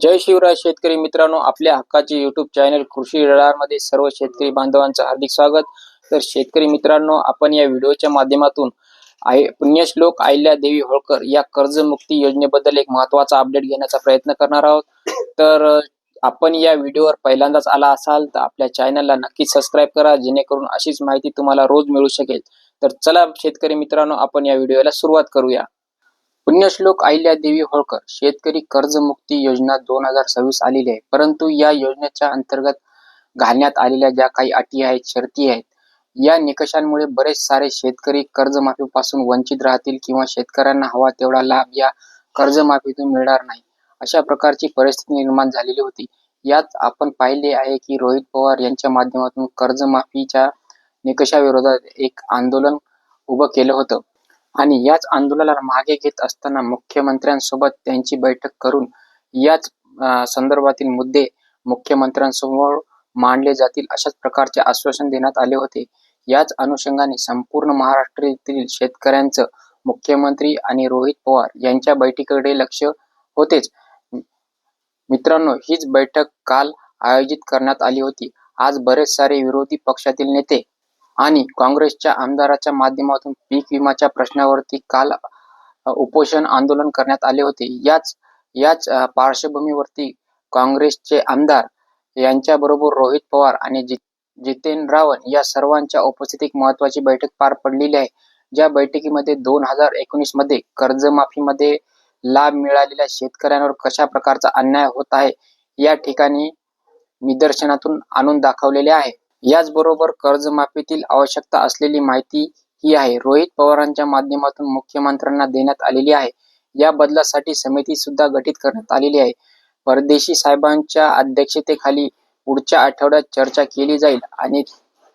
जय शिवराय शेतकरी मित्रांनो, आपल्या हक्काचे युट्यूब चॅनल कृषी रडार मध्ये सर्व शेतकरी बांधवांचं हार्दिक स्वागत। तर शेतकरी मित्रांनो, आपण या व्हिडिओच्या माध्यमातून पुण्यश्लोक अहिल्यादेवी होळकर या कर्जमुक्ती योजनेबद्दल एक महत्त्वाचा अपडेट घेण्याचा प्रयत्न करणार आहोत। तर आपण या व्हिडिओवर पहिल्यांदाच आला असाल तर आपल्या चॅनलला नक्की सबस्क्राइब करा, जेणेकरून अशीच माहिती तुम्हाला रोज मिळू शकेल। तर चला शेतकरी मित्रांनो, आपण या व्हिडिओला सुरुवात करूया। पुण्यश्लोक अहिल्यादेवी होळकर शेतकरी कर्जमुक्ती योजना 2026 आलेली आहे, परंतु या योजनेच्या अंतर्गत घालण्यात आलेल्या ज्या काही अटी आहेत, शर्ती आहेत, या निकषांमुळे बरेच सारे शेतकरी कर्जमाफीपासून वंचित राहतील किंवा शेतकऱ्यांना हवा तेवढा लाभ या कर्जमाफीतून मिळणार नाही, अशा प्रकारची परिस्थिती निर्माण झालेली होती। यात आपण पाहिले आहे की रोहित पवार यांच्या माध्यमातून कर्जमाफीच्या निकषाविरोधात एक आंदोलन उभं केलं होतं आणि याच आंदोलनाला मागे घेत असताना मुख्यमंत्र्यांसोबत त्यांची बैठक करून याच संदर्भातील मुद्दे मुख्यमंत्र्यांसमोर मांडले जातील अशाच प्रकारचे आश्वासन देण्यात आले होते। याच अनुषंगाने संपूर्ण महाराष्ट्रातील शेतकऱ्यांचं मुख्यमंत्री आणि रोहित पवार यांच्या बैठकीकडे लक्ष होतेच। मित्रांनो, हीच बैठक काल आयोजित करण्यात आली होती। आज बरेच सारे विरोधी पक्षातील नेते आणि काँग्रेसच्या आमदाराच्या माध्यमातून पीक विम्याच्या प्रश्नावरती काल उपोषण आंदोलन करण्यात आले होते। याच पार्श्वभूमीवरती काँग्रेसचे आमदार यांच्याबरोबर रोहित पवार आणि जितेंद्र रावण या सर्वांच्या उपस्थितीत महत्त्वाची बैठक पार पडलेली आहे। ज्या बैठकीमध्ये 2019 मध्ये कर्जमाफीमध्ये लाभ मिळालेल्या शेतकऱ्यांवर कशा प्रकारचा अन्याय होत आहे या ठिकाणी निदर्शनातून आणून दाखवलेले आहे। याचबरोबर कर्जमाफीतील आवश्यकता असलेली माहिती ही आहे रोहित पवारांच्या माध्यमातून मुख्यमंत्र्यांना देण्यात आलेली आहे। या बदलासाठी समिती सुद्धा गठीत करण्यात आलेली आहे। परदेशी साहेबांच्या अध्यक्षतेखाली पुढच्या आठवड्यात चर्चा केली जाईल आणि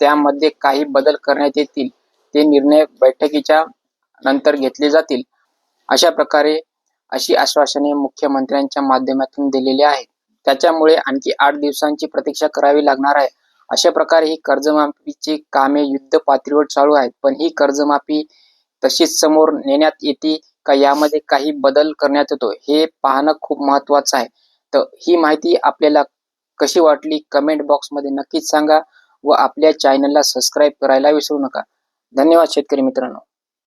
त्यामध्ये काही बदल करण्यात येतील, ते निर्णय बैठकीच्या नंतर घेतले जातील। अशा प्रकारे अशी आश्वासने मुख्यमंत्र्यांच्या माध्यमातून दिलेली आहे। त्याच्यामुळे आणखी 8 दिवसांची प्रतीक्षा करावी लागणार आहे। अशा प्रकारे ही कर्जमाफीची कामे युद्ध पातळीवर चालू आहेत, पण ही कर्जमाफी तशीच समोर नेण्यात येते का यामध्ये काही बदल करण्यात येतो हे पाहणं खूप महत्त्वाचं आहे। तर ही माहिती आपल्याला कशी वाटली कमेंट बॉक्समध्ये नक्कीच सांगा व आपल्या चॅनलला सबस्क्राइब करायला विसरू नका। धन्यवाद शेतकरी मित्रांनो।